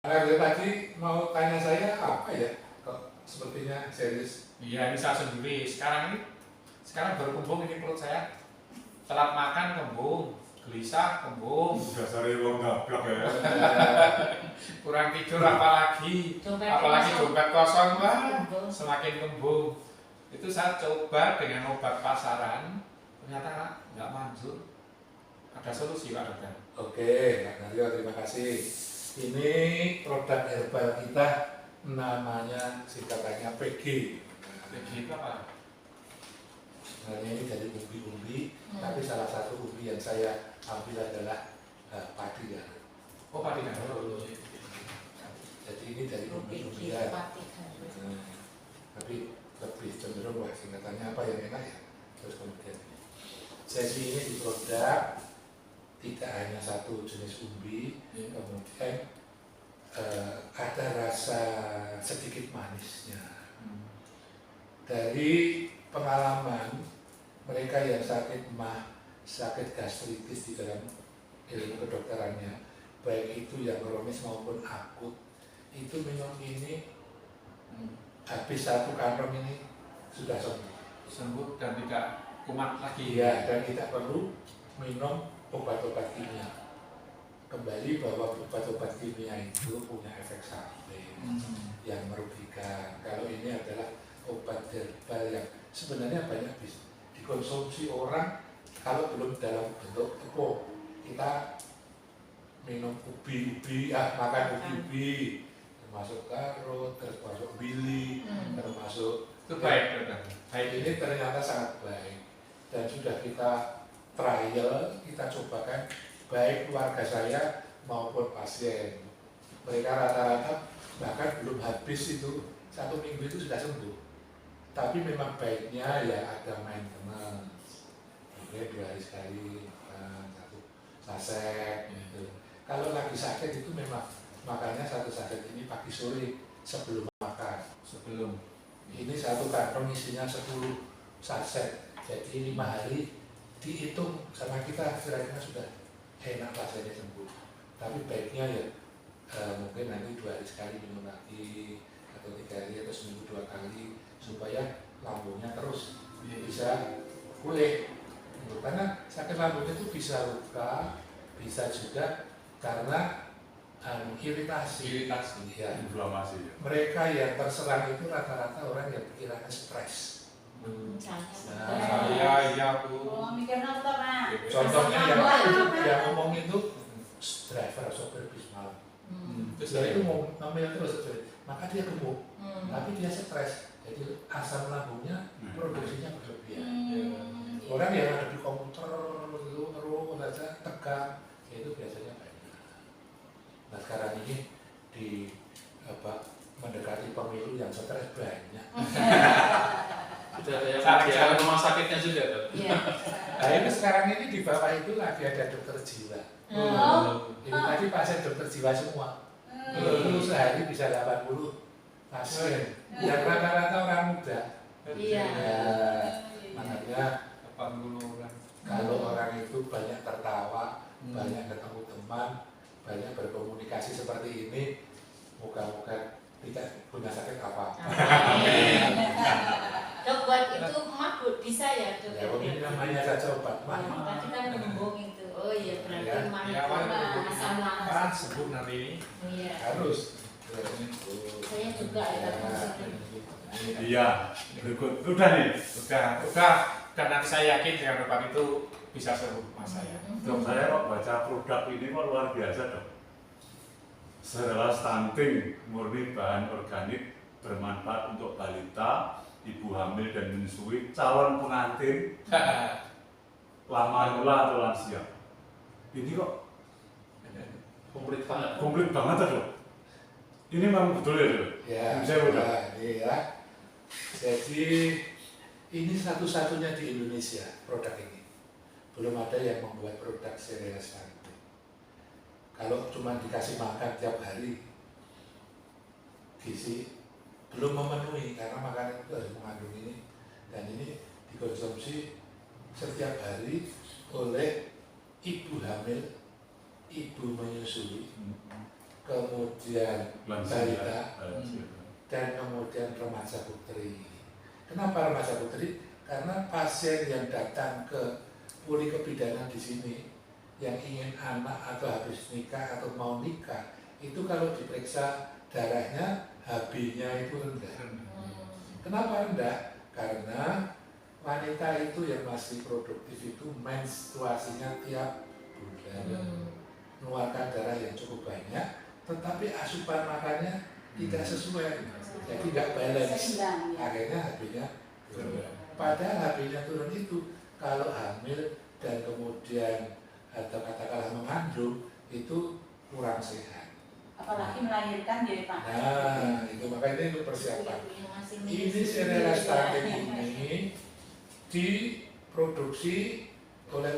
Dari tadi mau tanya saya apa ya? Kok sepertinya serius? Iya, ini saya sendiri. Sekarang baru kembung ini perut saya. Telat makan kembung, gelisah kembung. Dasarnya wong gablok ya. Kurang tidur apalagi dompet kosong lah, semakin kembung. Itu saya coba dengan obat pasaran, ternyata nggak manjur. Ada solusi Pak Dokter? Oke, Pak Naryo, terima kasih. Ini produk herbal kita namanya singkatannya PG. Begitu apa? Sebenarnya ini dari umbi-umbi, tapi salah satu umbi yang saya ambil adalah padi ya. Oh, Pak Dokter. Jadi ini dari umbi-umbi ya. Tapi lebih cenderung wah singkatannya apa yang enak ya. Terus kemudian jadi ini di produk tidak hanya satu jenis umbi, kemudian ada rasa sedikit manisnya. Dari pengalaman mereka yang sakit mah, sakit gastritis di dalam ilmu kedokterannya, baik itu yang kronis maupun akut, itu minum ini habis satu kantong ini sudah Sembuh dan tidak kumat lagi. Iya, dan tidak perlu minum obat-obat kimia. Kembali bahwa obat-obat kimia itu punya efek samping yang merugikan. Kalau ini adalah obat herbal yang sebenarnya banyak bisa dikonsumsi orang kalau belum dalam bentuk tepung. Kita minum ubi-ubi, makan ubi-ubi, termasuk karot, termasuk bili, termasuk Itu baik Dokter. baik ini ternyata sangat baik dan sudah kita trial, kita cobakan baik keluarga saya maupun pasien. Mereka rata-rata bahkan belum habis itu 1 minggu itu sudah sembuh. Tapi memang baiknya ya ada maintenance. Mungkin 2 hari sekali makan 1 saset gitu. Kalau lagi sakit itu memang makannya 1 saset ini pagi sore sebelum makan. Ini 1 kantong isinya 10 saset. Jadi 5 hari dihitung sama kita kira-kira sudah enak rasanya sembuh. Tapi baiknya ya mungkin nanti 2 hari sekali minum lagi atau 3 hari atau seminggu 2 kali supaya lambungnya terus bisa pulih. Karena sakit lambung itu bisa luka, bisa juga karena iritasi. Ya. Inflamasi ya. Mereka yang terserang itu rata-rata orang yang pikirannya stres. Iya Bu. Contohnya yang ngomong itu driver sopir bis malam. Terus Dia itu mau ngambil terus, maka dia gemuk, tapi dia stres. Jadi asam lambungnya produksinya berlebihan. Orang yang ada di komputer itu terus saja tegang, itu biasanya banyak. Nah sekarang ini di mendekati pemilu yang stres banyak. Sudah ada rumah sakitnya juga tuh. Nah itu sekarang ini di bawah itu lagi ada dokter jiwa. Ini tadi pasien dokter jiwa semua. Dulu sehari bisa 80 pasien. Yang rata-rata orang muda. Iya. Makanya 80 orang. kalau orang itu banyak tertawa, banyak ketemu teman, banyak berkomunikasi seperti ini, moga-moga tidak punya sakit apa-apa. Dok, buat itu mah bisa ya dok? Ya, ini namanya saja obat mah. Tadi kan kembung itu. Oh iya, berarti mah Ya, asam lambung. sembuh nanti ini. Iya. Harus. Saya juga ya Iya, berikut. Udah nih. Udah. Dan nanti saya yakin dengan obat itu bisa sembuh mas saya. Dok, saya kok baca produk ini kok luar biasa dok. Setelah stunting, murni bahan organik, bermanfaat untuk balita, ibu hamil dan menyusui, calon pengantin, lama nula atau lansia. Ini kok Komplit banget. komplit banget dok. Ini memang betul ya dok? Ya, Saya udah. ya. Jadi ini satu-satunya di Indonesia produk ini. Belum ada yang membuat produk serial stunting. Kalau cuma dikasih makan tiap hari, gizi belum memenuhi karena makanan itu harus mengandung ini. Dan ini dikonsumsi setiap hari oleh ibu hamil, ibu menyusui. kemudian balita, dan kemudian remaja putri. Kenapa remaja putri? Karena pasien yang datang ke puri kebidanan di sini yang ingin anak atau habis nikah atau mau nikah, itu kalau diperiksa darahnya HB-nya itu rendah. Kenapa rendah? Karena wanita itu yang masih produktif itu menstruasinya tiap bulan, mengeluarkan darah yang cukup banyak, tetapi asupan makannya tidak sesuai, jadi nggak balance, akhirnya HB-nya turun. Padahal HB-nya turun itu kalau hamil dan kemudian atau katakanlah mengandung itu kurang sehat. Apalagi melahirkan ya Pak. Nah, itu makanya itu persiapan. Ini Cinere stunting ini diproduksi oleh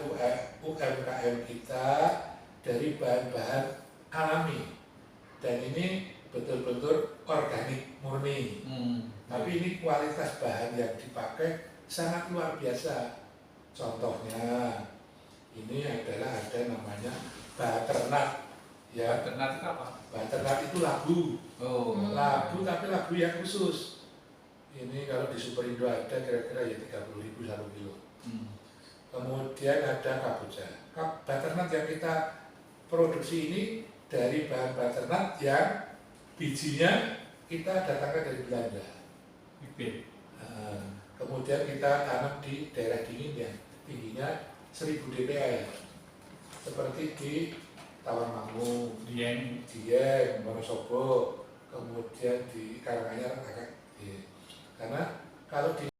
UMKM kita dari bahan-bahan alami, dan ini betul-betul organik murni. Tapi ini kualitas bahan yang dipakai sangat luar biasa. Contohnya ini adalah ada namanya butternut, ya. Butternut itu apa? Butternut itu labu, labu tapi labu yang khusus. Ini kalau di Superindo ada kira-kira ya 30.000 1 kilo. Kemudian ada kaboja. Butternut yang kita produksi ini dari bahan butternut yang bijinya kita datangkan dari Belanda. Kemudian kita tanam di daerah dingin yang tingginya 1000 dpi, seperti di Tawanmangu, Dieng, Wonosobo, kemudian di Karanganyar agak. Karena kalau di